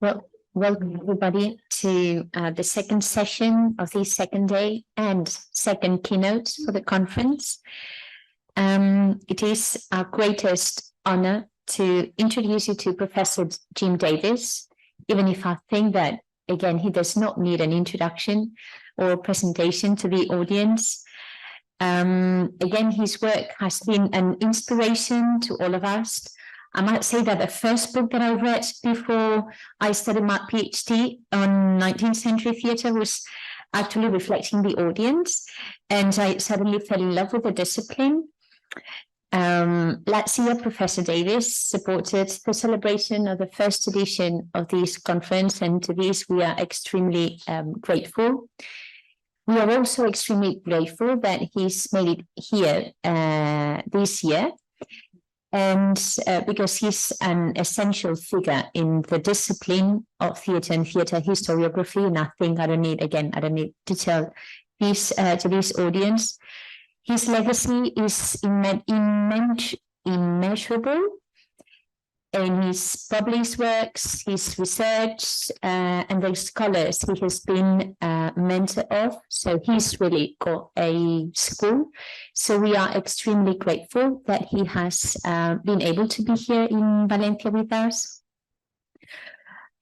Well, welcome everybody to the second session of the second day and second keynote for the conference. It is our greatest honor to introduce you to Professor Jim Davis, even if I think that, again, he does not need an introduction or presentation to the audience. Again, his work has been an inspiration to all of us. I might say that the first book that I read before I studied my PhD on 19th century theatre was actually reflecting the audience, and I suddenly fell in love with the discipline. Last year, Professor Davis supported the celebration of the first edition of this conference, and to this we are extremely grateful. We are also extremely grateful that he's made it here this year. And because he's an essential figure in the discipline of theatre and theatre historiography, and I think I don't need to tell this to this audience. His legacy is immeasurable in his published works, his research, and the scholars he has been mentor of. So he's really got a school. So we are extremely grateful that he has been able to be here in Valencia with us.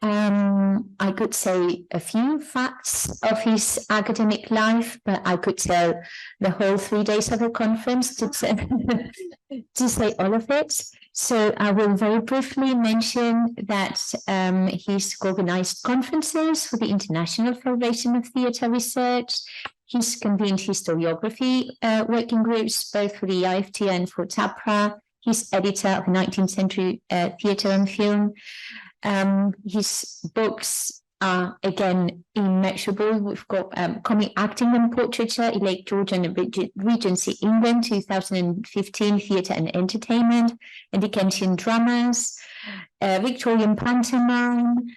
I could say a few facts of his academic life, but I could tell the whole 3 days of the conference to say all of it. So I will very briefly mention that he's organized conferences for the International Federation of Theatre Research. He's convened historiography working groups, both for the IFT and for TAPRA. He's editor of 19th century theatre and film. His books are, again, immeasurable. We've got Comic Acting and Portraiture, Lake Georgian and Regency England, 2015, Theatre and Entertainment, and Dickensian Dramas, Victorian Pantomime,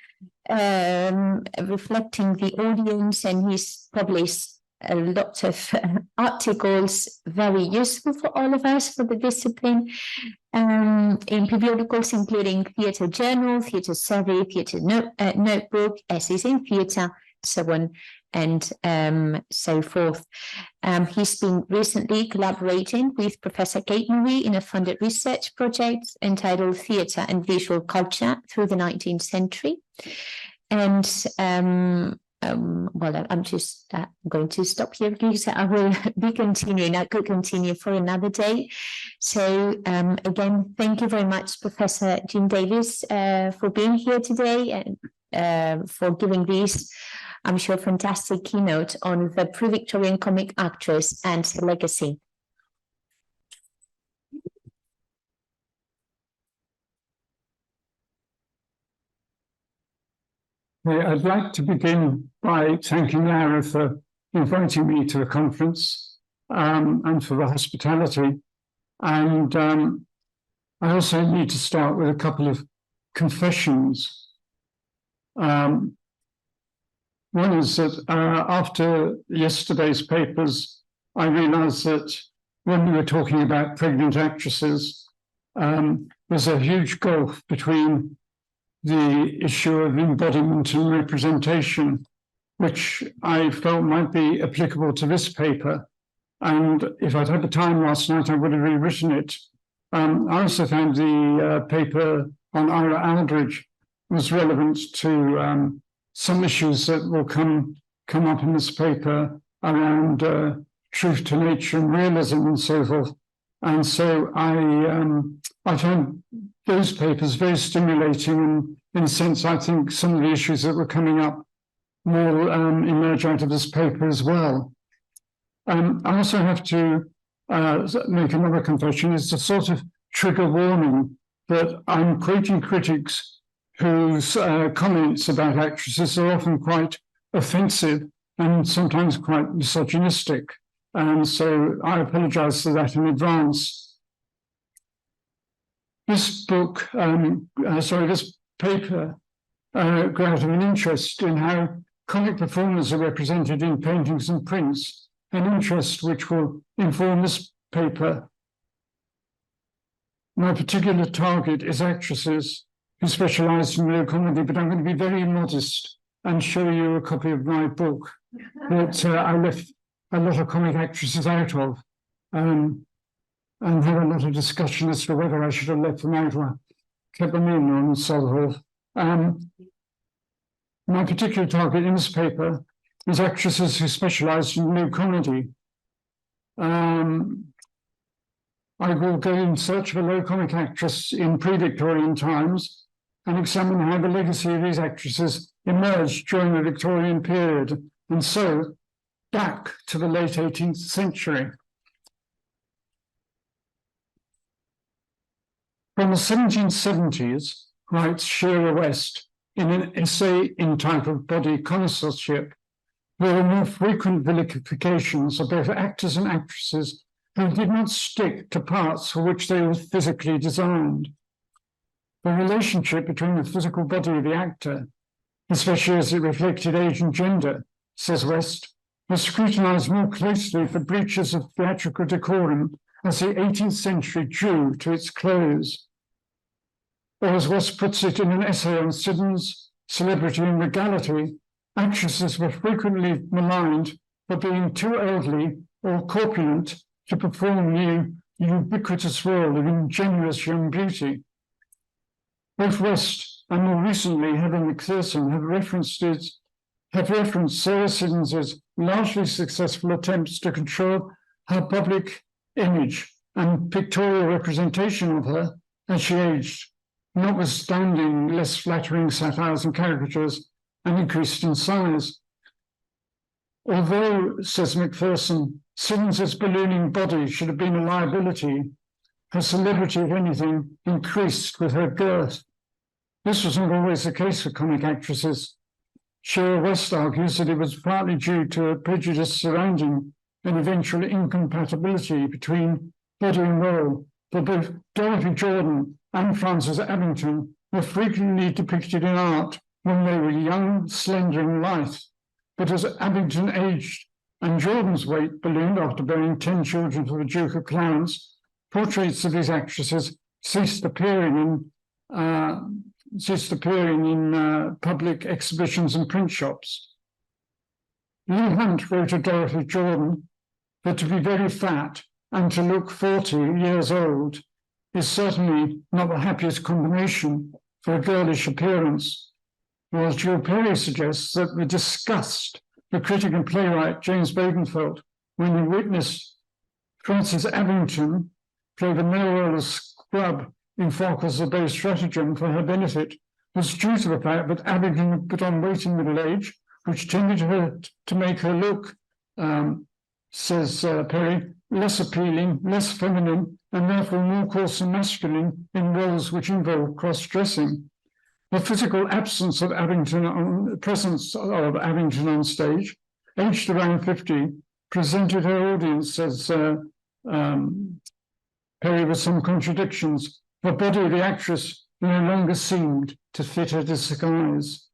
reflecting the audience, and he's published a lot of articles, very useful for all of us for the discipline, in periodicals including Theatre Journal, Theatre Survey, Theatre Notebook, Essays in Theatre, so on and so forth. He's been recently collaborating with Professor Kate Marie in a funded research project entitled Theatre and Visual Culture Through the 19th Century. And well, I'm just going to stop here because I will be continuing. I could continue for another day. So again, thank you very much, Professor Jim Davis, for being here today and for giving this, I'm sure, fantastic keynote on the pre-Victorian comic actress and her legacy. I'd like to begin by thanking Lara for inviting me to the conference and for the hospitality. And I also need to start with a couple of confessions. One is that after yesterday's papers, I realized that when we were talking about pregnant actresses, there's a huge gulf between the issue of embodiment and representation, which I felt might be applicable to this paper. And if I'd had the time last night, I would have rewritten it. I also found the paper on Ira Aldridge was relevant to some issues that will come up in this paper around truth to nature and realism and so forth. And so I found those papers very stimulating, and in a sense, I think some of the issues that were coming up will emerge out of this paper as well. I also have to make another confession. It's a sort of trigger warning that I'm quoting critics whose comments about actresses are often quite offensive and sometimes quite misogynistic. And so I apologize for that in advance. This book, this paper grew out of an interest in how comic performers are represented in paintings and prints, an interest which will inform this paper. My particular target is actresses who specialised in low comedy, but I'm going to be very modest and show you a copy of my book that I left a lot of comic actresses out of, and had a lot of discussion as to whether I should have left them out or kept them in, and so forth. My particular target in this paper is actresses who specialised in low comedy. I will go in search of a low comic actress in pre-Victorian times and examine how the legacy of these actresses emerged during the Victorian period, and so back to the late 18th century. From the 1770s, writes Shearer West in an essay entitled Body Connoisseurship, there were more frequent vilifications of both actors and actresses who did not stick to parts for which they were physically designed. The relationship between the physical body of the actor, especially as it reflected age and gender, says West, was scrutinized more closely for breaches of theatrical decorum as the 18th century drew to its close. Or as West puts it in an essay on Siddons, Celebrity and Regality, actresses were frequently maligned for being too elderly or corpulent to perform the ubiquitous role of ingenuous young beauty. Both West and more recently Helen Macpherson have referenced Sarah Siddons's largely successful attempts to control her public image and pictorial representation of her as she aged, notwithstanding less flattering satires and caricatures, and increased in size. Although, says Macpherson, Siddons's ballooning body should have been a liability, her celebrity, if anything, increased with her girth. This was not always the case for comic actresses. Shearer West argues that it was partly due to a prejudice surrounding an eventual incompatibility between body and role, for both Dorothy Jordan and Frances Abington were frequently depicted in art when they were young, slender, and lithe. But as Abington aged and Jordan's weight ballooned after bearing 10 children for the Duke of Clarence, portraits of these actresses ceased appearing in public exhibitions and print shops. Leigh Hunt wrote of Dorothy Jordan that to be very fat and to look 40 years old is certainly not the happiest combination for a girlish appearance. While Jill Perry suggests that the disgust the critic and playwright James Bowden felt when he witnessed Frances Abington play the male role of Scrub in Falkner's The Bow Stratagem for her benefit was due to the fact that Abington had put on weight in middle age, which tended to make her look, says Perry, less appealing, less feminine, and therefore more coarse and masculine in roles which involve cross-dressing. The physical presence of Abington on stage, aged around 50, presented her audience, says Perry, with some contradictions. The body of the actress no longer seemed to fit her disguise.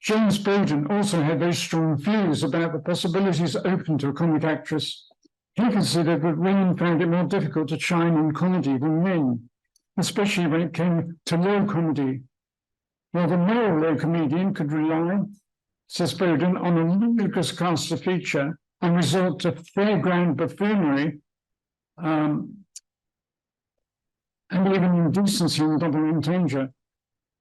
James Bowden also had very strong views about the possibilities open to a comic actress. He considered that women found it more difficult to shine in comedy than men, especially when it came to low comedy. While the male low comedian could rely, says Bowden, on a ludicrous cast of feature and resort to fairground buffoonery and even indecency and double entendre,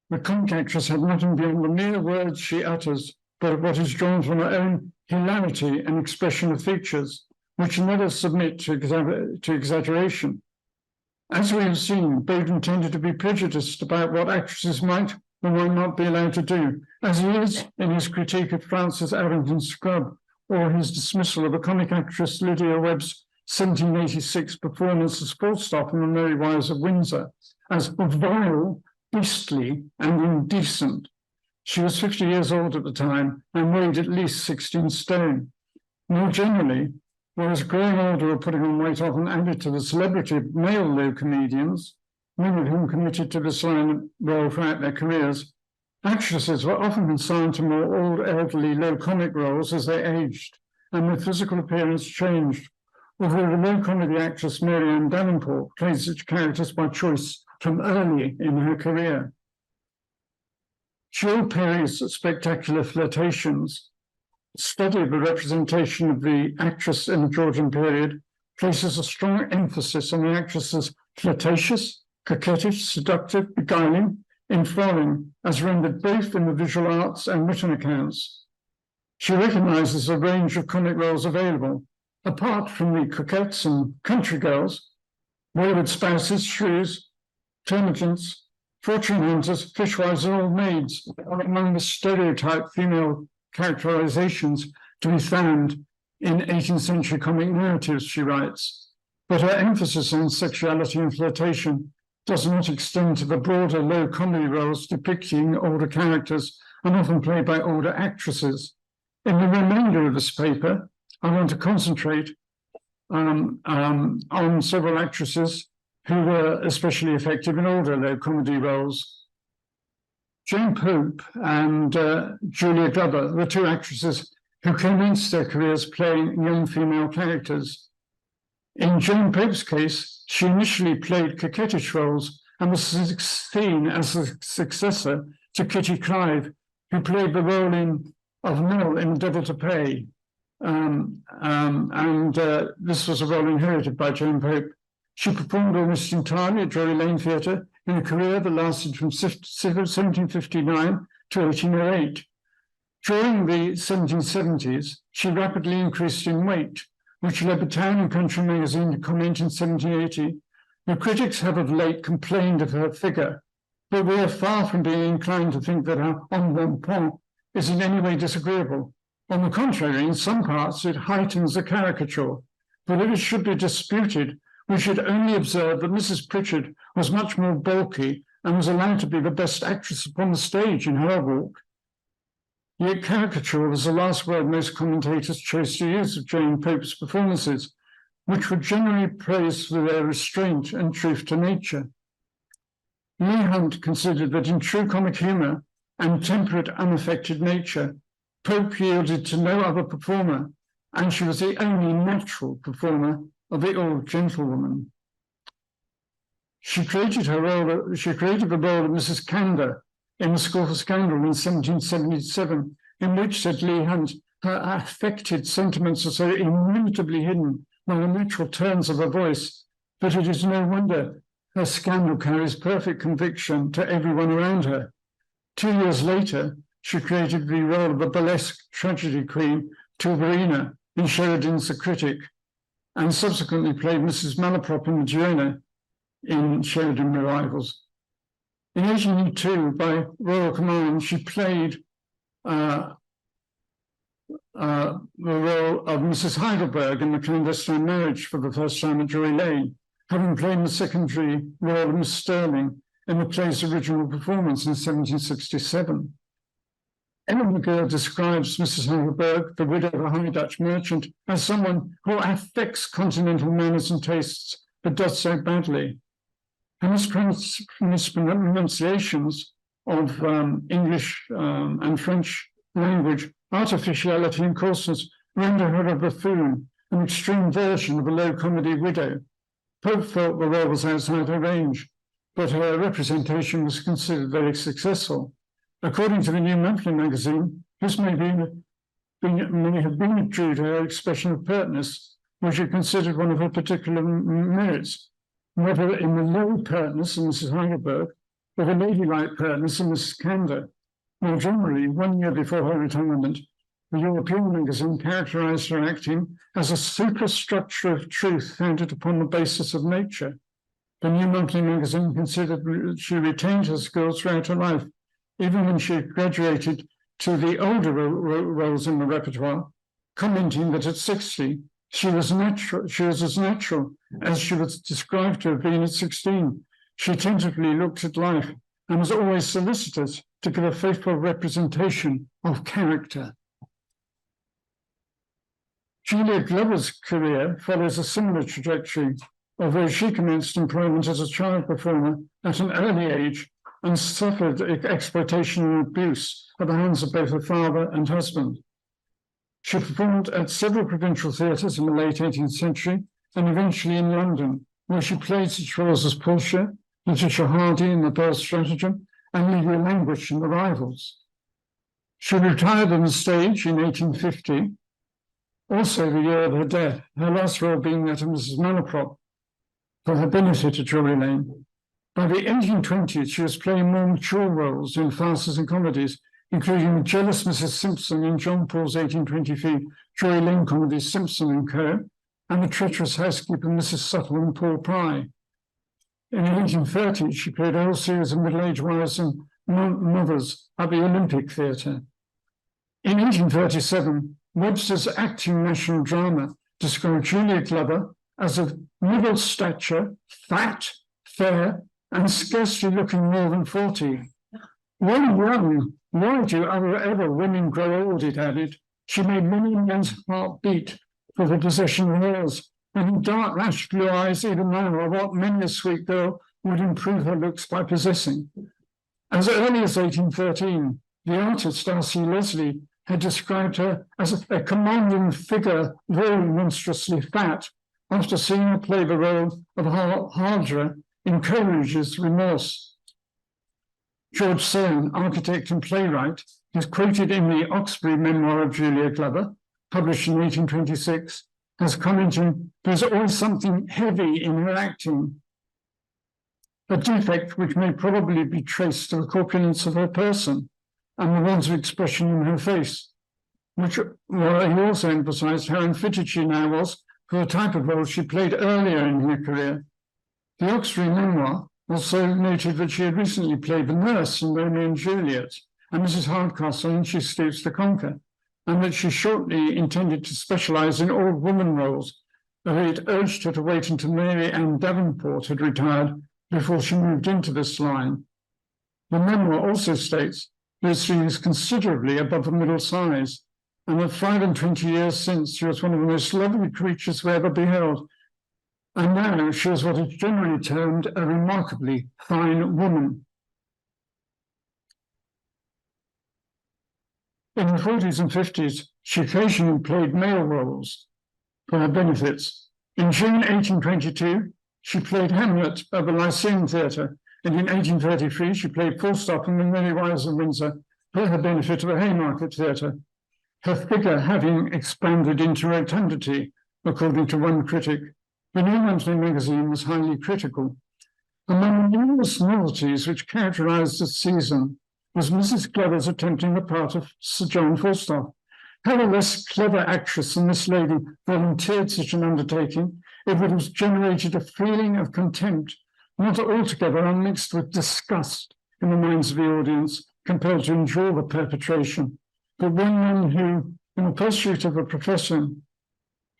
the comic actress had nothing beyond the mere words she utters, but what is drawn from her own hilarity and expression of features, which never submit to exaggeration. As we have seen, Bowden tended to be prejudiced about what actresses might or might not be allowed to do, as he is in his critique of Frances Abington's Scrub, or his dismissal of the comic actress Lydia Webb's 1786 performance as Falstaff in The Merry Wives of Windsor, as vile, beastly, and indecent. She was 50 years old at the time and weighed at least 16 stone. More generally, whereas growing older or putting on weight often added to the celebrity of male low comedians, many of whom committed to this line role throughout their careers, actresses were often consigned to more old, elderly, low comic roles as they aged, and their physical appearance changed. Although the low comedy actress Mary Ann Davenport played such characters by choice from early in her career. During periods of spectacular flirtations, study of the representation of the actress in the Georgian period places a strong emphasis on the actress's flirtatious, coquettish, seductive, beguiling, enthralling, as rendered both in the visual arts and written accounts. She recognizes a range of comic roles available, apart from the coquettes and country girls, wayward spouses, shrews, termagants, fortune hunters, fishwives, and old maids are among the stereotyped female characterizations to be found in 18th century comic narratives, she writes. But her emphasis on sexuality and flirtation does not extend to the broader low comedy roles depicting older characters and often played by older actresses. In the remainder of this paper, I want to concentrate on several actresses who were especially effective in older low comedy roles. Jane Pope and Julia Glover were two actresses who commenced their careers playing young female characters. In Jane Pope's case, she initially played coquettish roles and was seen as the successor to Kitty Clive, who played the role of Nell in The Devil to Pay. This was a role inherited by Jane Pope. She performed almost entirely at Drury Lane Theatre in a career that lasted from 1759 to 1808. During the 1770s, she rapidly increased in weight, which led the Town and Country magazine to comment in 1780, "The critics have of late complained of her figure, but we are far from being inclined to think that her embonpoint is in any way disagreeable. On the contrary, in some parts it heightens the caricature. But if it should be disputed, we should only observe that Mrs. Pritchard was much more bulky and was allowed to be the best actress upon the stage in her walk." Yet caricature was the last word most commentators chose to use of Jane Pope's performances, which were generally praised for their restraint and truth to nature. Leigh Hunt considered that in true comic humour and temperate, unaffected nature, Pope yielded to no other performer, and she was the only natural performer of the old gentlewoman. She created the role of Mrs. Candour in The School for Scandal in 1777, in which, said Leigh Hunt, her affected sentiments are so inimitably hidden by the natural turns of her voice that it is no wonder her scandal carries perfect conviction to everyone around her. 2 years later, she created the role of the burlesque tragedy queen Tilburina in Sheridan's The Critic, and subsequently played Mrs. Malaprop in The Duenna in Sheridan Revivals. In 1802, by royal command, she played the role of Mrs. Heidelberg in The Clandestine Marriage for the first time at Drury Lane, having played the secondary role of Miss Sterling in the play's original performance in 1767. Ellen McGill describes Mrs. Heidelberg, the widow of a High Dutch merchant, as someone who affects continental manners and tastes, but does so badly. Her mispronunciations of English and French language, artificiality and coarseness render her a buffoon, an extreme version of a low comedy widow. Pope felt the role was outside her range, but her representation was considered very successful. According to the New Monthly magazine, this may have been due to her expression of pertness, which she considered one of her particular merits, whether in the low pertness in Mrs. Heidelberg or the ladylike pertness in Mrs. Candour. More generally, 1 year before her retirement, the European magazine characterized her acting as a superstructure of truth founded upon the basis of nature. The New Monthly magazine considered that she retained her skills throughout her life, even when she graduated to the older roles in the repertoire, commenting that at 60, she was as natural as she was described to have been at 16. She attentively looked at life and was always solicitous to give a faithful representation of character. Julia Glover's career follows a similar trajectory, although she commenced employment as a child performer at an early age and suffered exploitation and abuse at the hands of both her father and husband. She performed at several provincial theatres in the late 18th century and eventually in London, where she played such roles as Portia, Letitia Hardy in The Pearl Stratagem, and Lydia Languish in The Rivals. She retired on the stage in 1850, also the year of her death, her last role being that of Mrs. Malaprop, for her benefit at Drury Lane. By the 1820s, she was playing more mature roles in farces and comedies, including the jealous Mrs. Simpson in John Paul's 1823 Drury Lane comedy Simpson and Co., and the treacherous housekeeper Mrs. Suttle in Paul Pry. In the 1830s, she played a whole series of middle-aged wives and mothers at the Olympic Theatre. In 1837, Webster's acting national drama described Julia Glover as of middle stature, fat, fair, and scarcely looking more than 40. When young, why do ever women grow old, it added. She made many men's heart beat for the possession of hers, and her dark lashed blue eyes even now are what many a sweet girl would improve her looks by possessing. As early as 1813, the artist R.C. Leslie had described her as a commanding figure, though monstrously fat, after seeing her play the role of Hardra in Coleridge's Remorse. George Sane, architect and playwright, is quoted in the Oxbury memoir of Julia Glover, published in 1826, as commenting, "There's always something heavy in her acting, a defect which may probably be traced to the corpulence of her person and the want of expression in her face," which he also emphasized how unfitted she now was for the type of role she played earlier in her career. The Oxbury memoir also noted that she had recently played the nurse in Romeo and Juliet and Mrs. Hardcastle in She Stoops to Conquer, and that she shortly intended to specialize in old woman roles, though it urged her to wait until Mary Ann Davenport had retired before she moved into this line. The memoir also states that she was considerably above the middle size, and that 25 years since she was one of the most lovely creatures we ever beheld, and now she was what is generally termed a remarkably fine woman. In the 40s and 50s, she occasionally played male roles for her benefits. In June 1822, she played Hamlet at the Lyceum Theatre, and in 1833, she played Falstaff in The Merry Wives of Windsor for her benefit at the Haymarket Theatre, her figure having expanded into rotundity, according to one critic. The New Monthly magazine was highly critical. Among the numerous novelties which characterized the season was Mrs. Glover's attempting the part of Sir John Falstaff. Had a less clever actress than this lady volunteered such an undertaking, it would have generated a feeling of contempt, not altogether unmixed with disgust in the minds of the audience, compelled to endure the perpetration. But one who, in the pursuit of a profession,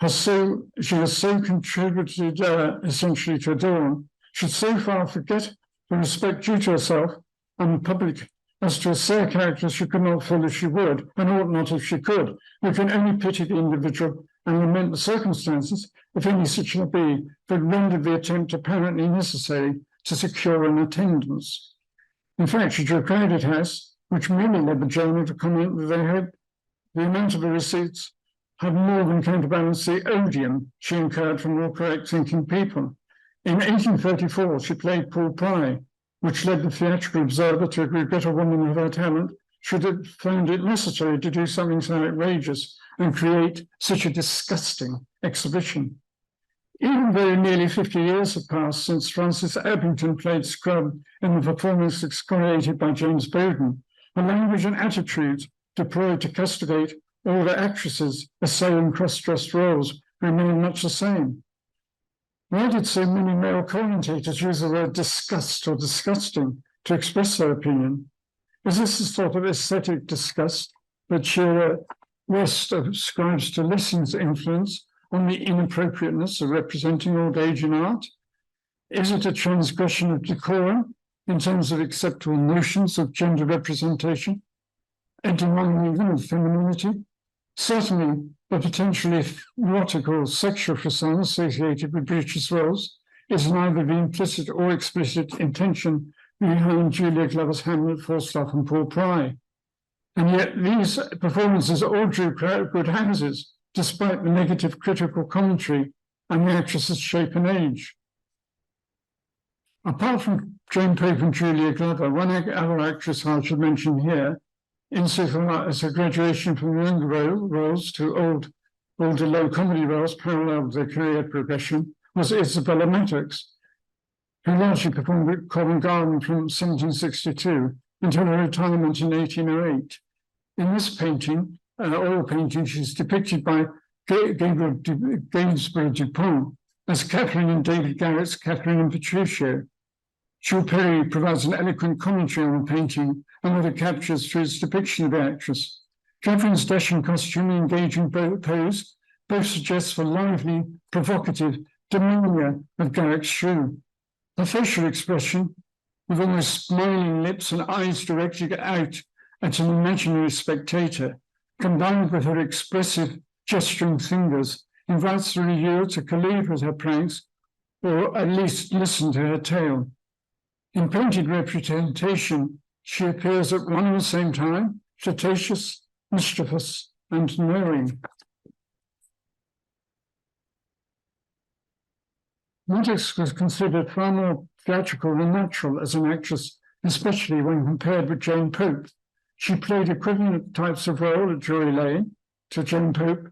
she has so contributed essentially to adorn, should so far forget the respect due to herself and the public as to assert character she could not fill if she would, and ought not if she could. We can only pity the individual and lament the circumstances, if any such may be, that rendered the attempt apparently necessary to secure an attendance. In fact, she drew a crowded house, which merely led the journal to comment that they had the amount of the receipts had more than counterbalanced the odium she incurred from all correct-thinking people. In 1834, she played Paul Pry, which led the Theatrical Observer to regret a woman of her talent should have found it necessary to do something so outrageous and create such a disgusting exhibition. Even though nearly 50 years have passed since Francis Ebbington played Scrub in the performance excoriated by James Bowden, the language and attitudes deployed to castigate all the actresses assailing cross-dressed roles remain much the same. Why did so many male commentators use the word disgust or disgusting to express their opinion? Is this a sort of aesthetic disgust that Shearer West ascribes to Lessing's influence on the inappropriateness of representing old age in art? Is it a transgression of decorum in terms of acceptable notions of gender representation, a demand even of femininity? Certainly, the potentially erotic or sexual frisson associated with British roles is neither the implicit or explicit intention behind Julia Glover's Hamlet, Falstaff, and Paul Pry. And yet these performances all drew good houses, despite the negative critical commentary and the actress's shape and age. Apart from Jane Pope and Julia Glover, one other actress I should mention here, insofar as her graduation from younger roles to older low comedy roles paralleled their career progression, was Isabella Maddox, who largely performed at Covent Garden from 1762 until her retirement in 1808. In this painting, oil painting, she's depicted by Gainsborough Dupont as Catherine in David Garrett's Catherine and Petruchio. Jules Perry provides an eloquent commentary on the painting and what it captures through its depiction of the actress. Catherine's dashing costume and engaging pose both suggest the lively, provocative demeanour of Garrick's shrew. Her facial expression, with almost smiling lips and eyes directed out at an imaginary spectator, combined with her expressive gesturing fingers, invites the reviewer to collude with her pranks or at least listen to her tale. In painted representation, she appears at one and the same time, flirtatious, mischievous, and knowing. Maddox was considered far more theatrical than natural as an actress, especially when compared with Jane Pope. She played equivalent types of role at Drury Lane to Jane Pope.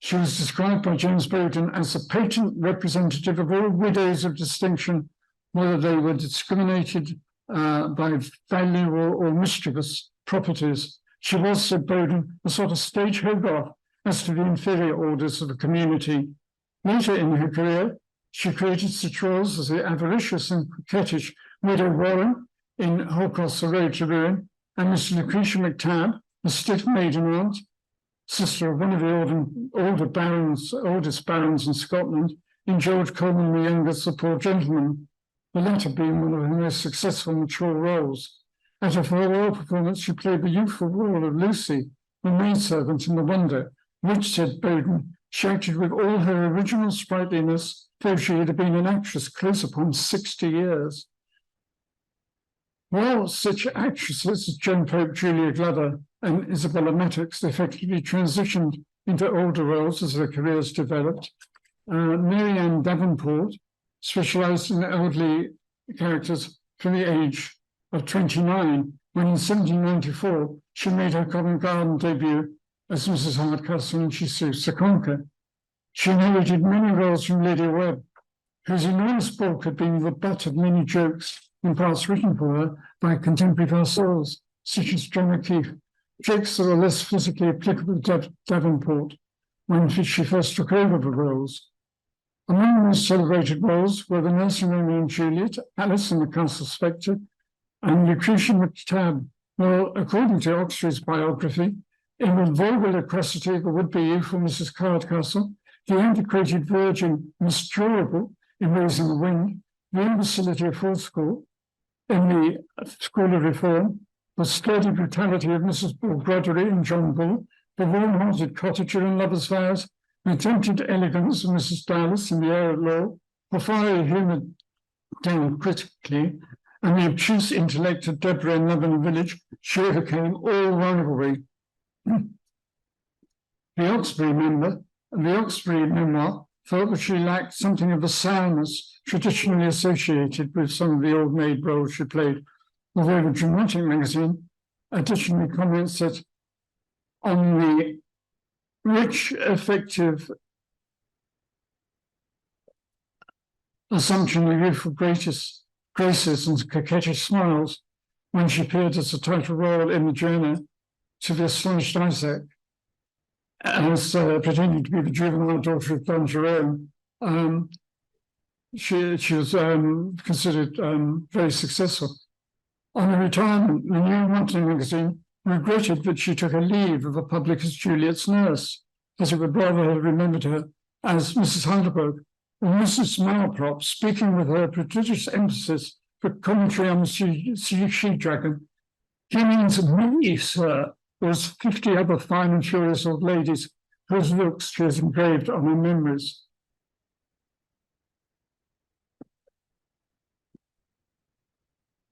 She was described by James Bowden as a patent representative of all widows of distinction, whether they were discriminated by value or mischievous properties. She was, said Bowden, a sort of stage Hogarth as to the inferior orders of the community. Later in her career, she created such roles as the avaricious and coquettish Widow Warren in Holocaust, The Road to Ruin, and Miss Lucretia McTabb, the stiff maiden aunt, sister of one of the oldest barons in Scotland, in George Coleman the Youngest, The Poor Gentleman, the latter being one of her most successful mature roles. At her farewell performance, she played the youthful role of Lucy, the maidservant in The Wonder, which, said Bowden, she acted with all her original sprightliness, though she had been an actress close upon 60 years. While such actresses as Jane Pope, Julia Glover, and Isabella Maddox effectively transitioned into older roles as their careers developed, Mary Ann Davenport specialised in elderly characters from the age of 29, when in 1794 she made her Covent Garden debut as Mrs. Hardcastle in She Suits the Conquer. She inherited many roles from Lydia Webb, whose enormous bulk had been the butt of many jokes in parts written for her by contemporary farceurs, such as John O'Keefe, jokes that were less physically applicable to Davenport when she first took over the roles. Among the most celebrated roles were the Nursing Romeo and Juliet, Alice and the Castle Spectre, and Lucretia McTabb. Well, according to Oxford's biography, in the vulgar loquacity of the would-be youthful Mrs. Hardcastle, the antiquated virgin Miss Durable in Raising the Wind, the imbecility of Fourth School in the School of Reform, the sturdy brutality of Mrs. Bull Broderick in John Bull, the warm-hearted cottager in Lover's Vows, the attempted elegance of Mrs. Dallas in The Heir at Law, the fiery humour done critically, and the obtuse intellect of Deborah in Love in a Village, she overcame all rivalry. The Oxbury memoir felt that she lacked something of the sourness traditionally associated with some of the old maid roles she played, although the Dramatic magazine additionally comments that on the rich, effective assumption of youthful graces and coquettish smiles when she appeared as the title role in the journey to the astonished Isaac, as pretending to be the juvenile daughter of Don Jerome. She was considered very successful. On her retirement, the New Monthly magazine regretted that she took a leave of the public as Juliet's nurse, as it would rather have remembered her as Mrs. Heidelberg, or Mrs. Malprop, speaking with her prodigious emphasis for commentary on the she-dragon. He means me, sir, was 50 other fine and furious old ladies whose looks she has engraved on her memories.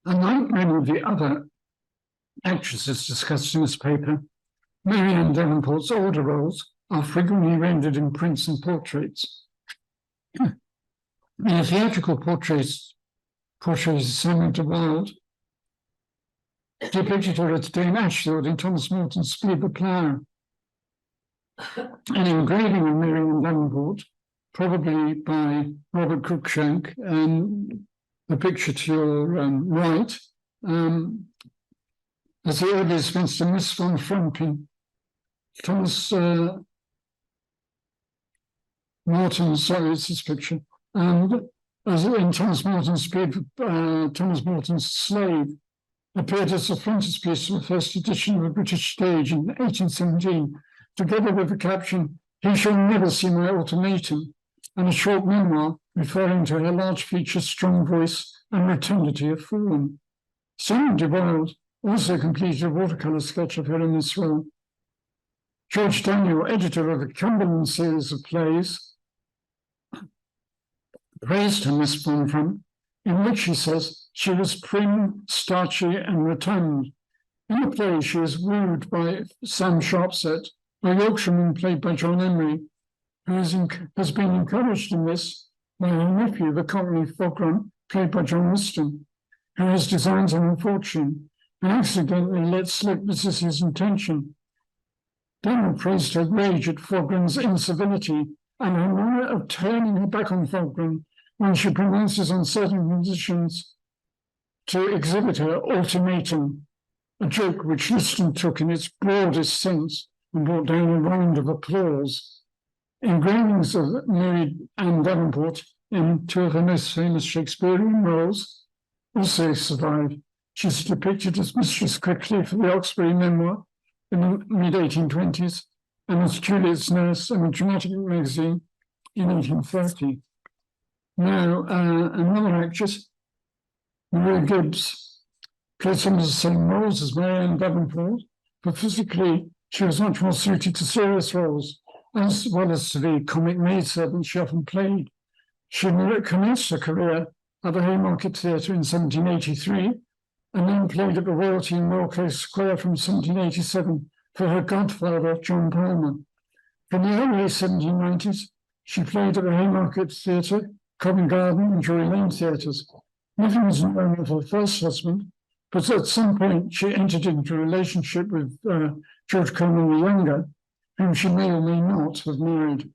Unlike many of the other actresses discussed in this paper, Mary Ann Davenport's older roles are frequently rendered in prints and portraits. In a theatrical portrays Samuel de Wilde, depicted her as Dame Ashfield in Thomas Morton's Speed the Plough. An engraving of Miriam Davenport, probably by Robert Cruikshank, and the picture to your right, as the earliest Mr. Miss von Frumpen, Thomas Morton's, sorry, it's this picture, and as in Thomas Morton's Speed, Thomas Morton's Slave, appeared as a frontispiece of the first edition of the British stage in 1817, together with the caption, "He shall never see my ultimatum," and a short memoir referring to her large features, strong voice, and rotundity of form. Samuel de Wilde also completed a watercolour sketch of her in this role. George Daniel, editor of the Cumberland series of plays, praised her Miss Bonfram, in which he says she was prim, starchy, and rotund. In the play, she is wooed by Sam Sharpset, a Yorkshireman played by John Emery, who has been encouraged in this by her nephew, the Cockney Fogron, played by John Whiston, who has designs on her fortune and accidentally let slip this is his intention. Daniel praised her rage at Fogron's incivility and her manner of turning her back on Fogron when she pronounces on certain conditions to exhibit her ultimatum, a joke which Liston took in its broadest sense and brought down a round of applause. Engravings of Mary Ann Davenport in two of her most famous Shakespearean roles also survive. She's depicted as Mistress Quickly for the Oxbury memoir in the mid-1820s and as Juliet's nurse in a dramatic magazine in 1830. Now, another actress, Maria Gibbs, played some of the same roles as Mary Ann Davenport, but physically she was much more suited to serious roles, as well as to the comic maidservant she often played. She commenced her career at the Haymarket Theatre in 1783, and then played at the Royalty in Wellclose Square from 1787 for her godfather, John Palmer. From the early 1790s, she played at the Haymarket Theatre, Covent Garden, and Drury Lane theatres. Nothing was known of her first husband, but at some point she entered into a relationship with George Coleman the Younger, whom she may or may not have married.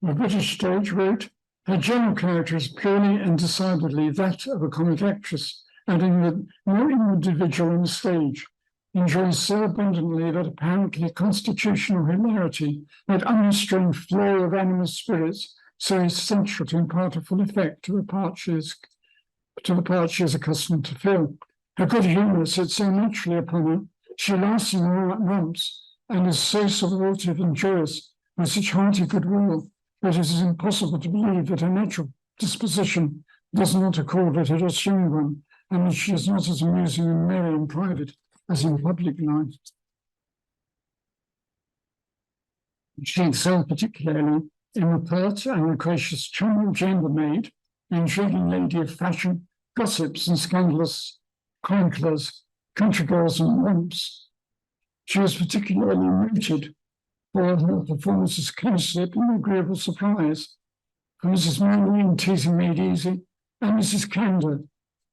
The British stage wrote, "Her general character is purely and decidedly that of a comic actress, adding that no individual on the stage enjoys so abundantly that apparently constitutional hilarity, that unrestrained flow of animal spirits, so essential to impart a full effect to the part she is accustomed to fill. Her good humour sits so naturally upon her, she laughs in all at once, and is so supportive and joyous, with such hearty goodwill, that it is impossible to believe that her natural disposition does not accord with her assumed one, and that she is not as amusing and merry in private as in public life." She excelled particularly in the pert and loquacious charming chambermaid, the intriguing lady of fashion, gossips and scandalous chroniclers, country girls and romps. She was particularly noted for her performance as close-lip and agreeable surprise, for Mrs. Manley in Teasing Made Easy, and Mrs. Candour,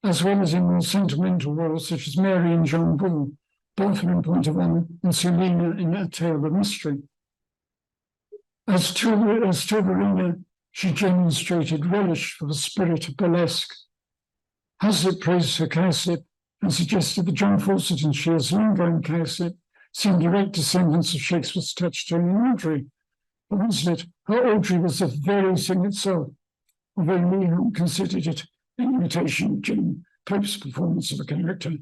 as well as in more sentimental roles such as Mary and John Bull, both in Point of Honour, and Selina in A Tale of Mystery. As to Verena, she demonstrated relish for the spirit of burlesque. Hazlitt praised her cowslip and suggested that John Fawcett and Shear's long-going cowslip seemed direct descendants of Shakespeare's Touchstone and Audrey. For Hazlitt, her Audrey was the very thing itself, although Neil considered it an imitation of Jane Pope's performance of a character.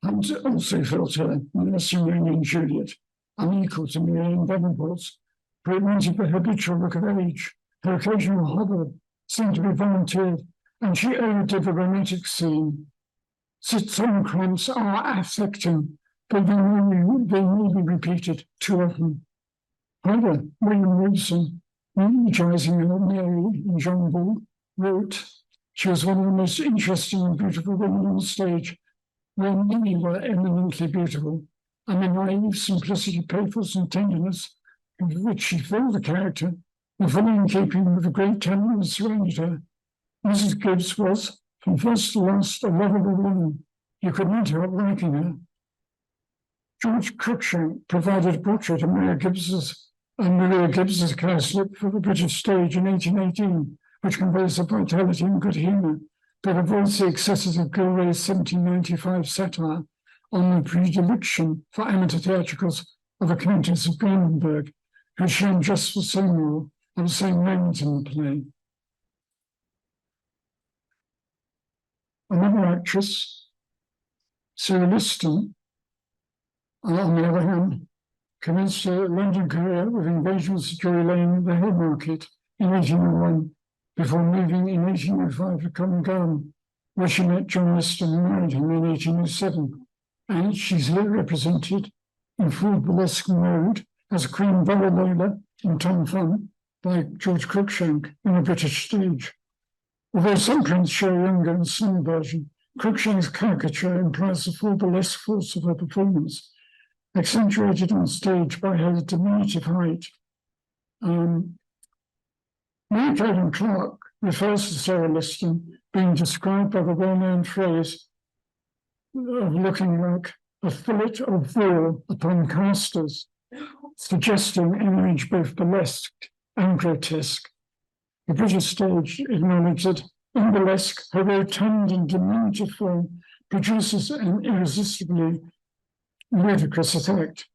And also felt her nursing Romeo and Juliet unequal to Mary Ann Davenport's, for it wanted the habitual look of age. Her occasional hobble seemed to be volunteered, and she overdid the romantic scene. Sitcom cramps are affecting, but they may be repeated too often. However, William Wilson, eulogizing Mary and John Bull, wrote, "She was one of the most interesting and beautiful women on the stage, where many were eminently beautiful, and the naive simplicity, pathos, and tenderness with which she filled the character were fully in keeping with the great talent that surrounded her Mrs. Gibbs was, from first to last, a lovable woman. You could not help liking her. George Cruikshank provided a portrait of Maria Gibbs's cowslip for the British stage in 1818, which conveys the vitality and good humour, but avoids the excesses of Gilray's 1795 satire on the predilection for amateur theatricals of a Countess of Brandenburg, who shone just the same role at the same moment in the play. Another actress, Sarah Liston, on the other hand, commenced a London career with engagements at Drury Lane and the Haymarket in 1801, before moving in 1805 to Covent Garden, where she met John Liston and married him in 1807. And she's here represented in full burlesque mode as Queen Vallalola in Tom Thumb by George Cruikshank in the British stage. Although some prints show a younger and slimmer version, Cruikshank's caricature implies the full burlesque force of her performance, accentuated on stage by her diminutive height. Mary Clayton Clark refers to Sarah Liston being described by the well-known phrase of looking like a fillet of veal upon casters, suggesting an image both burlesque and grotesque. The British stage acknowledged that in burlesque, her rotund and diminutive form produces an irresistibly ludicrous effect,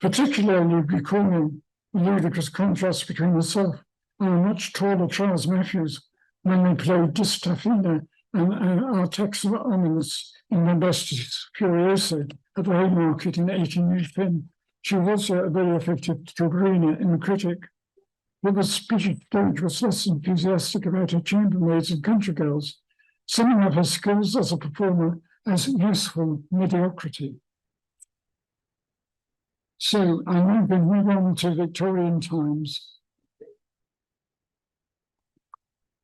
particularly recalling the ludicrous contrast between herself and a much taller Charles Matthews when they played Distafina and Artax Ominous in Bombastis Furiosa at the Haymarket in 1810. She was a very effective Tobrina in The Critic, but the British stage was less enthusiastic about her chambermaids and country girls, summing up her skills as a performer as useful mediocrity. So I'm now going to move on to Victorian times.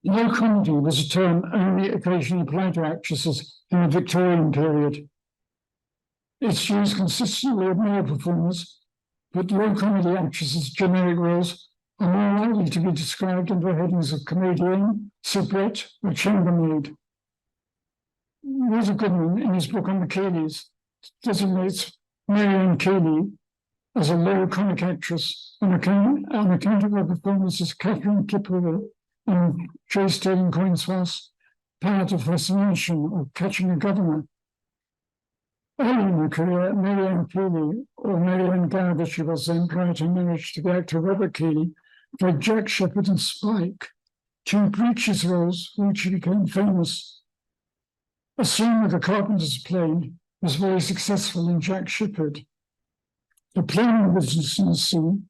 Low comedy was a term only occasionally applied to actresses in the Victorian period. It's used consistently of male performers, but low comedy actresses' generic roles are more likely to be described under the headings of comedienne, soubrette, or chambermaid. Walter Goodman, in his book on the Keeleys, designates Marianne Keeley as a low comic actress on account of her performance as Catherine Kipper in Trace Taylor Coinsworth's Power to Fascination or Catching a Governor. Early in her career, Marianne Keeley, or Marianne Dowd as she was then prior to marriage to the actor Robert Keeley, played Jack Sheppard and Spike, two breeches roles for which she became famous. A scene with the Carpenter's plane was very successful in Jack Sheppard. The planing business in the scene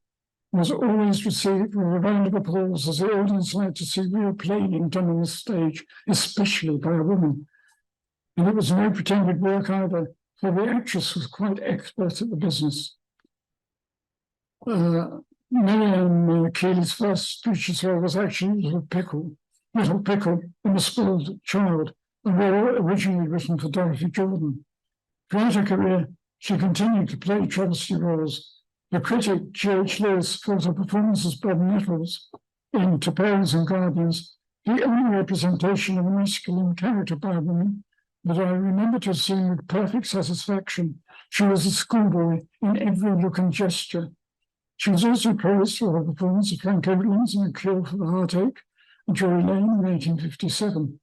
was always received with a round of applause, as the audience liked to see real planing done on the stage, especially by a woman. And it was no pretended work either, for the actress was quite expert at the business. Marianne Keeley's first breeches role was actually Little Pickle in The Spoiled Child, a role originally written for Dorothy Jordan. Throughout her career, she continued to play travesty roles. The critic George Lewis thought her performance as Bob Nettles in To Parents and Guardians the only representation of a masculine character by a woman that I remember to have seen with perfect satisfaction. She was a schoolboy in every look and gesture. She was also praised for her performance of Frank Overlands in A Cure for the Heartache at Drury Lane in 1857.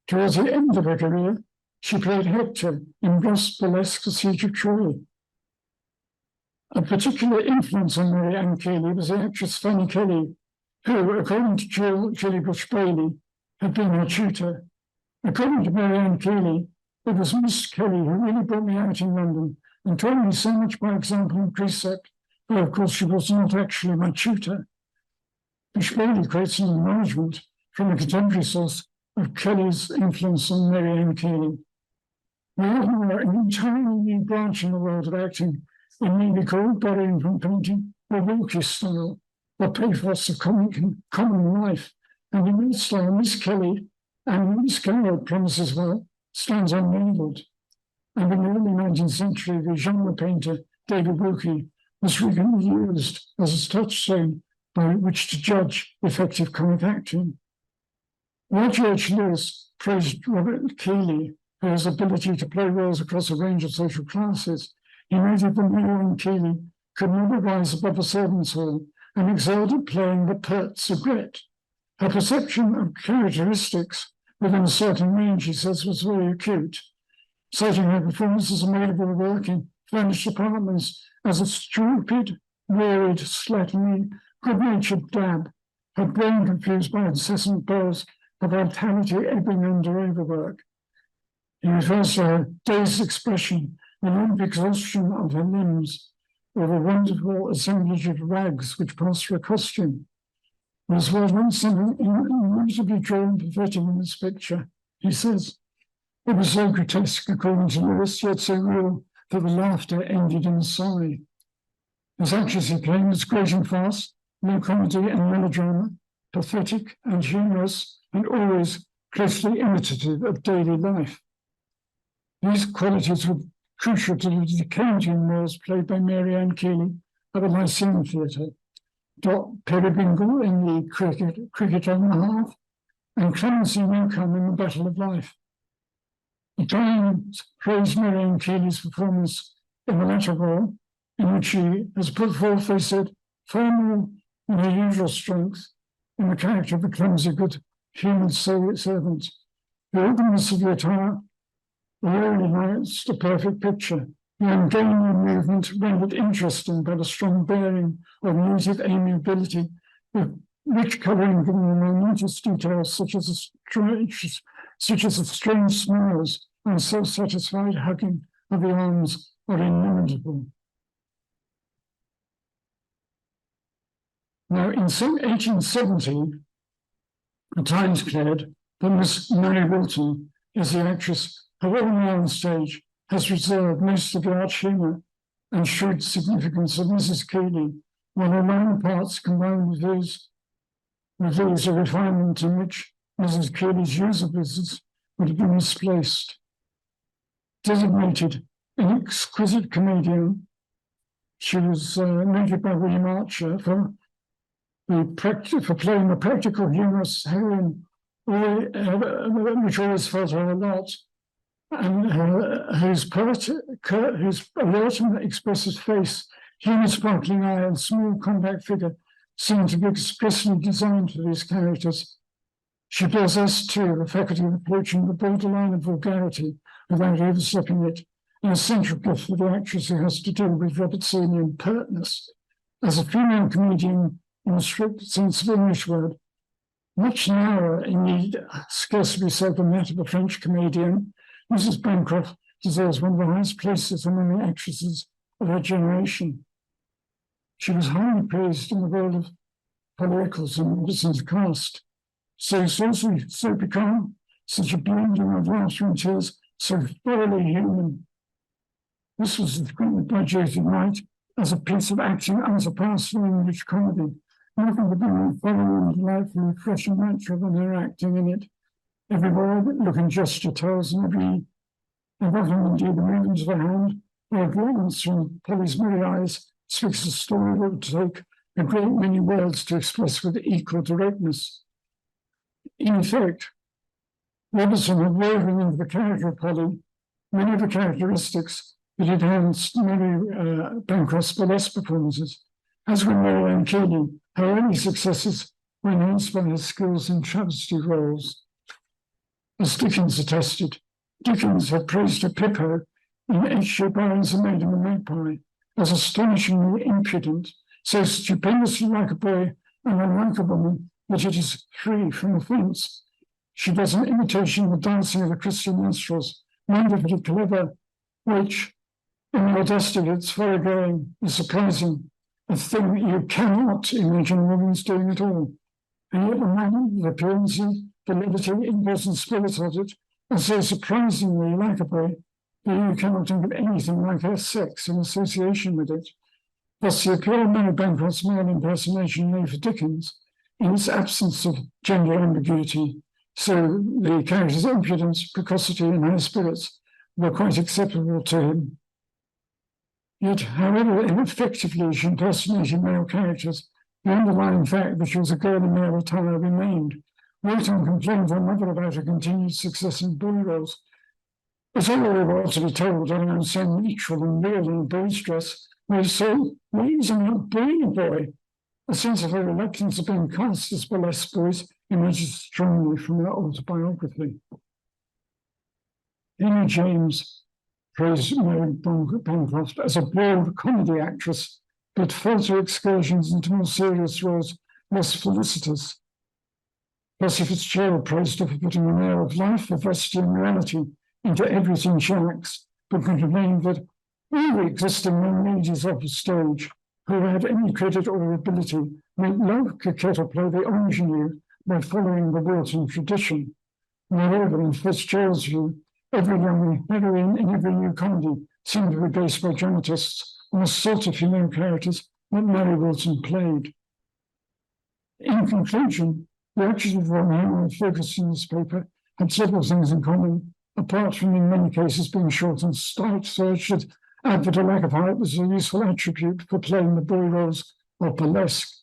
Towards the end of her career, she played Hector in Ross Burlesque The Siege of Troy. A particular influence on Marianne Keeley was the actress Fanny Kelly, who, according to Julie Bush Bailey, had been her tutor. According to Marianne Keeley, it was Miss Kelly who really brought me out in London and taught me so much by example and precept, though of course she was not actually my tutor. Bush Bailey quotes an acknowledgement from a contemporary source of Kelly's influence on Marianne Keeley. We are an entirely new branch in the world of acting. It may be called, borrowing from painting, the Wilkie style, or pathos of common life. And in this style, Miss Kelly, and Miss Kelly promises well, stands unrivaled. And in the early 19th century, the genre painter David Wilkie was frequently used as a touchstone by which to judge effective comic acting. Roger H. Lewis praised Robert Keeley for his ability to play roles across a range of social classes. He noted that Marianne Keeley could never rise above a servant's hall and excelled at playing the pert soubrette. Her perception of characteristics within a certain range, he says, was very acute, citing her performance as a maid of all work in furnished apartments as a stupid, wearied, slatternly, good-natured dab, her brain confused by incessant bursts of vitality ebbing under overwork. He refers to her dazed expression, the limp exhaustion of her limbs, or the wonderful assemblage of rags which passed for a costume. There's once something inevitably drawn pathetic in this picture. He says, it was so grotesque, according to Lewis, yet so real that the laughter ended in a sigh. As actress, he claims great and fast, no comedy and melodrama, pathetic and humorous, and always closely imitative of daily life. These qualities were crucial to the Dickensian roles played by Marianne Keeley at the Lyceum Theatre, Dot Peerybingle in the Cricket on the Hearth, and Clemency Newcombe in The Battle of Life. The Times praised Marianne Keeley's performance in the latter role, in which she has put forth, they said, far more than her usual strength in the character of the clumsy, good-humoured servant. The openness of the attire really lights a perfect picture. The ungainly movement rendered interesting by the strong bearing of native amiability, with rich colouring given the minutest details such as the strange smiles and self-satisfied hugging of the arms are inimitable. Now, in 1870, the Times declared that Miss Mary Wilton is the actress who only on stage has reserved most of the arch humour and shrewd significance of Mrs. Keeley, while her minor parts combined with these a refinement in which Mrs. Keeley's user business would have been misplaced. Designated an exquisite comedian, she was noted by William Archer for playing a practical, humorous heroine, which always felt her a lot, and whose alert and expressive face, human sparkling eye, and small, compact figure seemed to be expressly designed for these characters. She possessed, too, the faculty of approaching the borderline of vulgarity without overstepping it, an essential gift for the actress who has to deal with Robertsonian pertness. As a female comedian, in the strict sense of English word, much narrower, indeed, scarcely be said than that of a French comedian, Mrs. Bancroft deserves one of the highest places among the actresses of her generation. She was highly praised in the world of Polly Eccles and Robertson's cast. So saucy, so piquant, such a blending of laughter and tears, so thoroughly human. This was described by Josie Wright as a piece of acting unsurpassed in English comedy. Nothing could be more thorough and delightfully fresh and natural than her acting in it. Every word, look and gesture tells, and often indeed the movement of her hand or a glance from Polly's merry eyes speaks a story that would take a great many words to express with equal directness. In effect, Robertson had woven into the character of Polly many of the characteristics that enhanced Mary Bancroft's burlesque performances. As with Marianne Keeley, her early successes were enhanced by her skills in travesty roles. As Dickens attested, Dickens had praised her Pippo in H.J. Barnes' A Maid and a Magpie as astonishingly impudent, so stupendously like a boy and unlike a woman that it is free from offence. She does an imitation of the dancing of the Christian minstrels, wonderfully clever, which, in the audacity of its thoroughgoing, is surprising, a thing that you cannot imagine a woman's doing at all. And yet the manner, the appearance, the levity, impulse and spirit of it are so surprisingly likable that you cannot think of anything like her sex in association with it. Thus, the appeal of Mary Bancroft's male impersonation made for Dickens, in its absence of gender ambiguity, so the character's impudence, precocity, and high spirits were quite acceptable to him. Yet, however ineffectively she impersonated male characters, the underlying fact that she was a girl in male attire remained, wrote and complained to her mother about her continued success in boy roles. It's all very well to be told that I'm so natural and real in a boy's dress, but so please, I'm not being a boy. A sense of her reluctance of being cast as burlesque boys emerges strongly from her autobiography. Henry James praised Mary Bancroft as a broad comedy actress, but felt her excursions into more serious roles less felicitous. Percy Fitzgerald praised her for putting an air of life, vivacity, and reality into everything she acts, but complained that all the existing young ladies of the stage who had any credit or ability might love coquette or play the ingenue by following the Wilton tradition. Moreover, in Fitzgerald's view, every young heroine in every new comedy seemed to be based by dramatists on the sort of female characters that Mary Wilton played. In conclusion, the actresses on whom I focused in this paper had several things in common, apart from in many cases being short and stout, so I should add that a lack of height was a useful attribute for playing the boy roles of burlesque.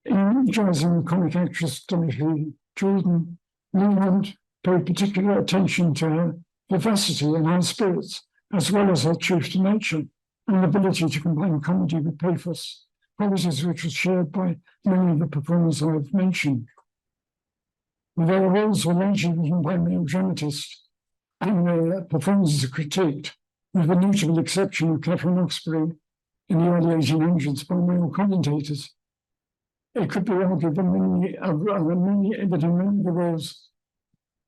In energizing comic actress Dorothy Jordan, Leland paid particular attention to her vivacity and high spirits, as well as her truth to nature and ability to combine comedy with pathos, qualities which were shared by many of the performers I have mentioned. Their roles were largely written by male dramatists, and their performances are critiqued, with the notable exception of Catherine Oxbury in the early 1800s by male commentators. It could be argued that many of the roles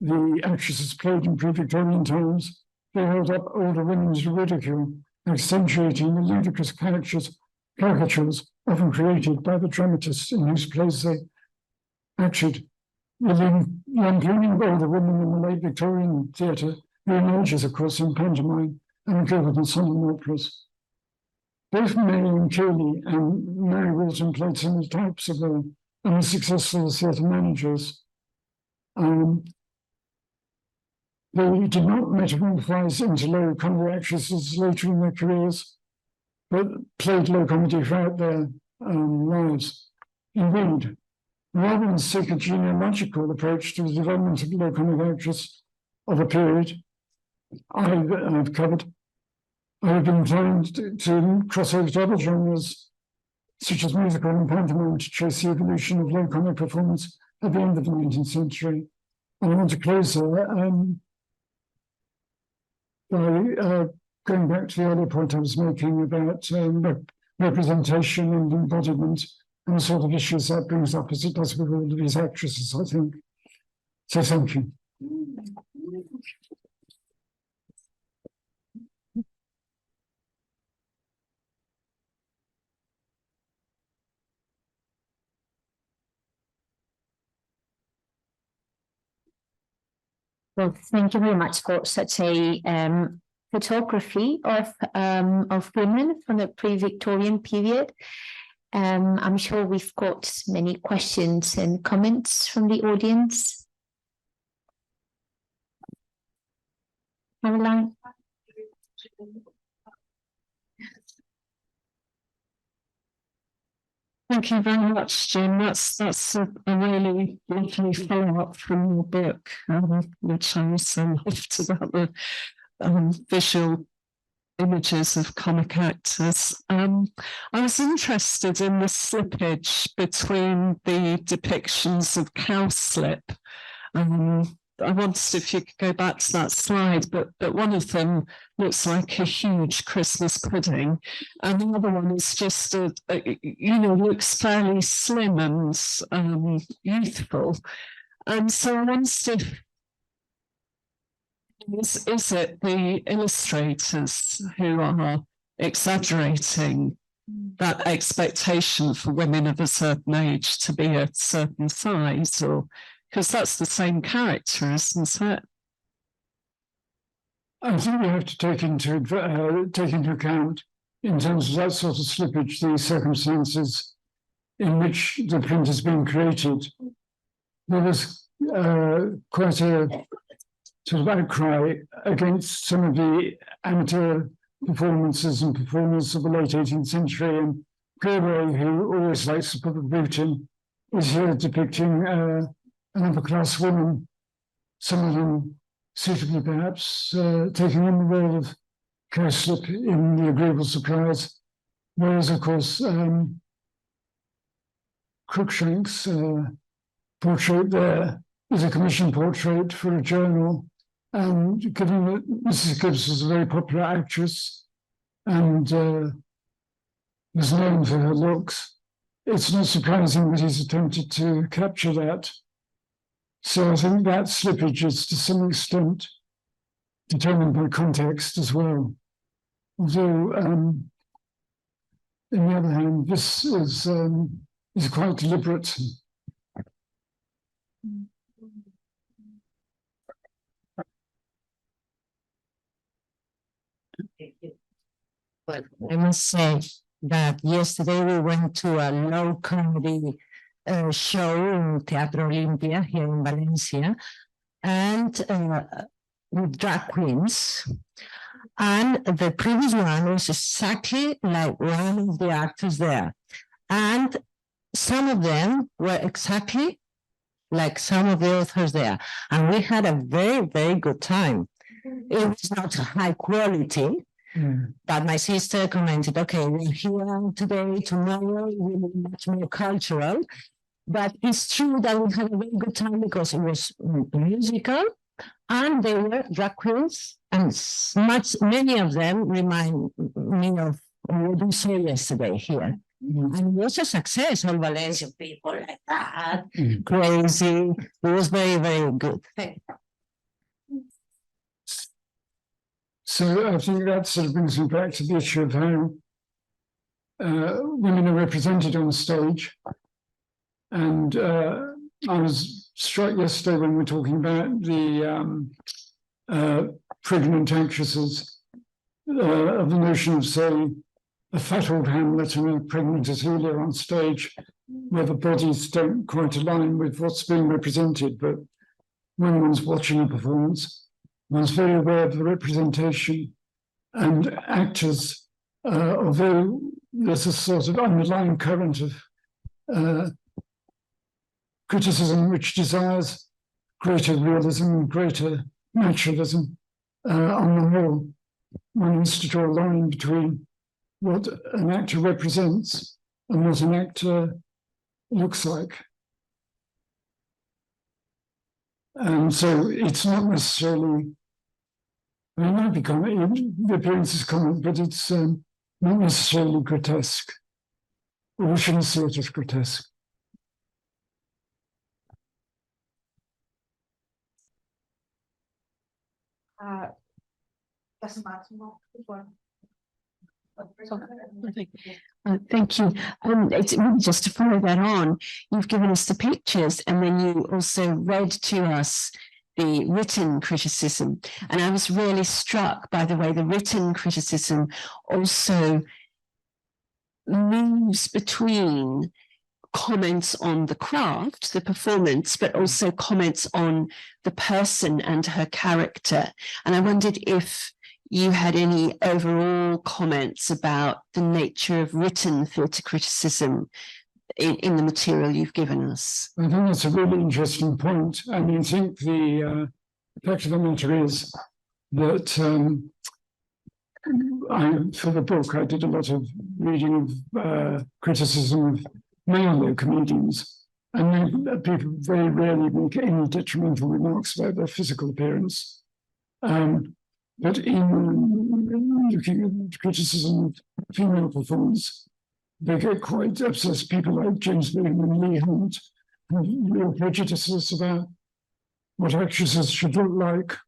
the actresses played in pre-Victorian times, they held up older women to ridicule, accentuating the ludicrous caricatures often created by the dramatists in whose plays they acted. The lampooning of older women in the late Victorian theatre re-emerges, of course, in pantomime and Gilbert and Sullivan operas. Both Marion Cayley and Mary Wilton played similar types of role and were successful as theatre managers. They did not metamorphose into low comedy actresses later in their careers, but played low comedy throughout their lives. Indeed, rather than seek a genealogical approach to the development of the low comic actress of a period I've covered, I have been inclined to cross over to other genres, such as musical and pantomime, to trace the evolution of low comic performance at the end of the 19th century. And I want to close there by going back to the earlier point I was making about representation and embodiment and the sort of issues that brings up, as it does with all of these actresses, I think. So thank you. Well, thank you very much for such a photography of women from the pre-Victorian period. I'm sure we've got many questions and comments from the audience. Caroline? Thank you very much, Jim. That's a really lovely follow-up from your book, which I also loved about the visual images of comic actors. I was interested in the slippage between the depictions of cowslip. I wondered if you could go back to that slide, but one of them looks like a huge Christmas pudding, and the other one is just looks fairly slim and youthful. And so I wondered if is it the illustrators who are exaggerating that expectation for women of a certain age to be a certain size, or because that's the same character, isn't it? I think we have to take into account, in terms of that sort of slippage, the circumstances in which the print has been created. There was quite a sort of outcry against some of the amateur performances and performers of the late 18th century, and Gerway, who always likes to put the boot in, is here depicting an upper-class woman, some of them suitably perhaps, taking on the role of cowslip in the agreeable surprise, whereas, of course, Cruikshank's portrait there is a commissioned portrait for a journal, and given that Mrs. Gibbs was a very popular actress and was known for her looks, it's not surprising that he's attempted to capture that. So I think that slippage is to some extent determined by context as well. Although, on the other hand, this is quite deliberate. Well, I must say that yesterday we went to a low comedy show in Teatro Olimpia here in Valencia, and with drag queens. And the previous one was exactly like one of the actors there. And some of them were exactly like some of the authors there. And we had a very, very good time. It was not high quality, but my sister commented, okay, we're here today, tomorrow, we'll be much more cultural. But it's true that we had a very good time because it was musical and they were drag queens, and many of them remind me of what we saw yesterday here. And it was a success, all Valencia people like that, crazy. It was very, very good. So I think that sort of brings me back to the issue of how women are represented on stage. And I was struck yesterday when we were talking about the pregnant actresses, of the notion of, say, a fat old Hamlet and a pregnant Ophelia on stage, where the bodies don't quite align with what's being represented. But when one's watching a performance, one's very aware of the representation, and actors, although there's a sort of underlying current of criticism which desires greater realism and greater naturalism, on the whole, one has to draw a line between what an actor represents and what an actor looks like. And so it's not necessarily, I mean, it might be comic, the appearance is comic, but it's not necessarily grotesque. Or we shouldn't see it as grotesque. Thank you. It's really just to follow that on. You've given us the pictures, and then you also read to us the written criticism. And I was really struck by the way the written criticism also moves between comments on the craft, the performance, but also comments on the person and her character. And I wondered if you had any overall comments about the nature of written theatre criticism in the material you've given us. I think that's a really interesting point. I mean, I think the fact of the matter is that for the book, I did a lot of reading of criticism of male comedians, and people very rarely make any detrimental remarks about their physical appearance. But in looking at criticism of female performance, they get quite obsessed. People like James William and Lee Hunt have real prejudices about what actresses should look like,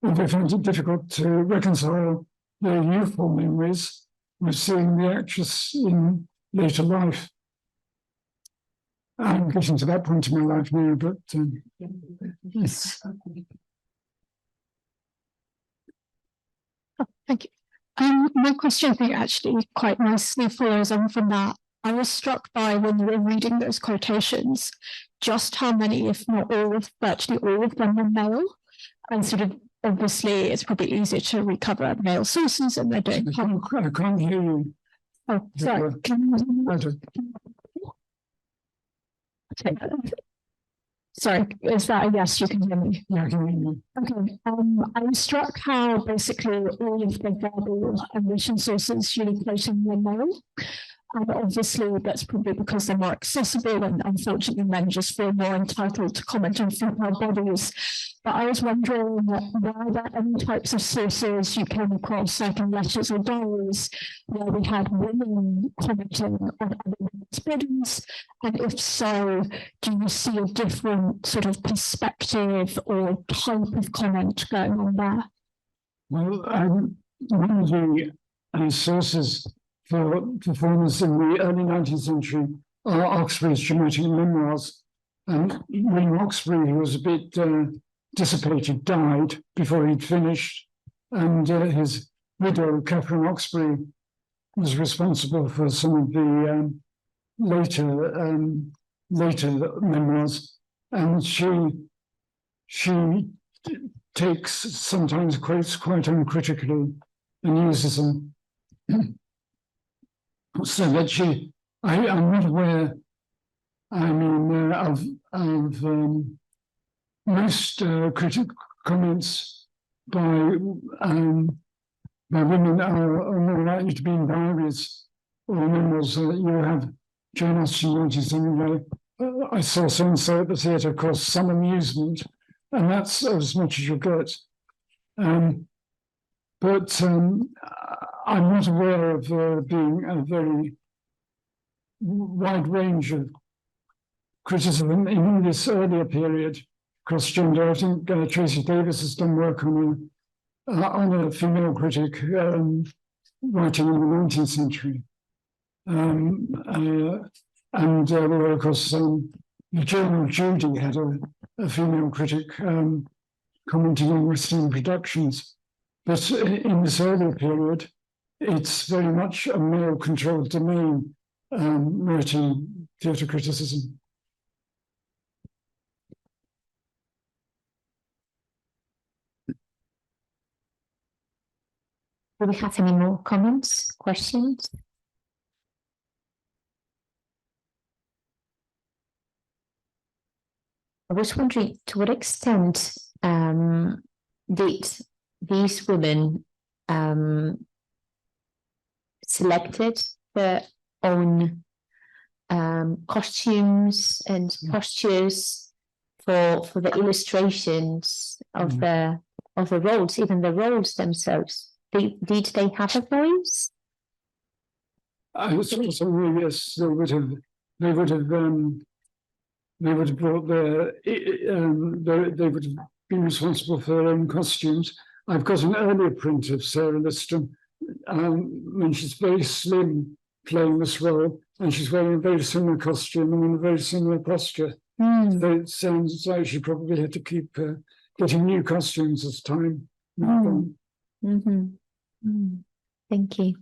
and they find it difficult to reconcile their youthful memories with seeing the actress in later life. I'm getting to that point in my life now, but yes. Thank you. My question, I think, actually quite nicely follows on from that. I was struck by, when you were reading those quotations, just how many, if not all of, virtually all of them were male. And sort of, obviously, it's probably easier to recover male sources, and they don't. I can't hear you. Oh, sorry. Sorry, is that a yes? You can hear me. Yeah, I can hear you. Okay. I was struck how basically all of the verbal and written sources you're quoting were male. And obviously that's probably because they're more accessible, and unfortunately men just feel more entitled to comment on female bodies. But I was wondering, were there any types of sources you came across, like in letters or diaries, where we had women commenting on other women's bodies? And if so, do you see a different sort of perspective or type of comment going on there? Well, one of the sources for performers in the early 19th century are Oxford's dramatic memoirs. And William Oxford, who was a bit dissipated, died before he'd finished. And his widow, Catherine Oxbury, was responsible for some of the later memoirs. And she takes, sometimes quotes quite uncritically and uses them. So that I'm not aware, I mean, of most critical comments by women are more likely to be in diaries or memoirs. You have Jane Austen writing something like, I saw so-and-so at the theatre, cause some amusement, and that's as much as you get. But I'm not aware of being a very wide range of criticism in this earlier period across gender. I think Tracy Davis has done work on a female critic writing in the 19th century. And of course, the journal Judy had a female critic commenting on Western productions. But in this earlier period, it's very much a male-controlled domain, writing theatre criticism. Do we have any more comments, questions? I was wondering, to what extent did these women selected their own costumes and postures for the illustrations of the roles, even the roles themselves? Did they have a voice? I was also yes, they would have brought their they would have been responsible for their own costumes. I've got an earlier print of Sarah Listrom when she's very slim playing this role, and she's wearing a very similar costume and in a very similar posture. So it sounds like she probably had to keep getting new costumes as time went on. Thank you.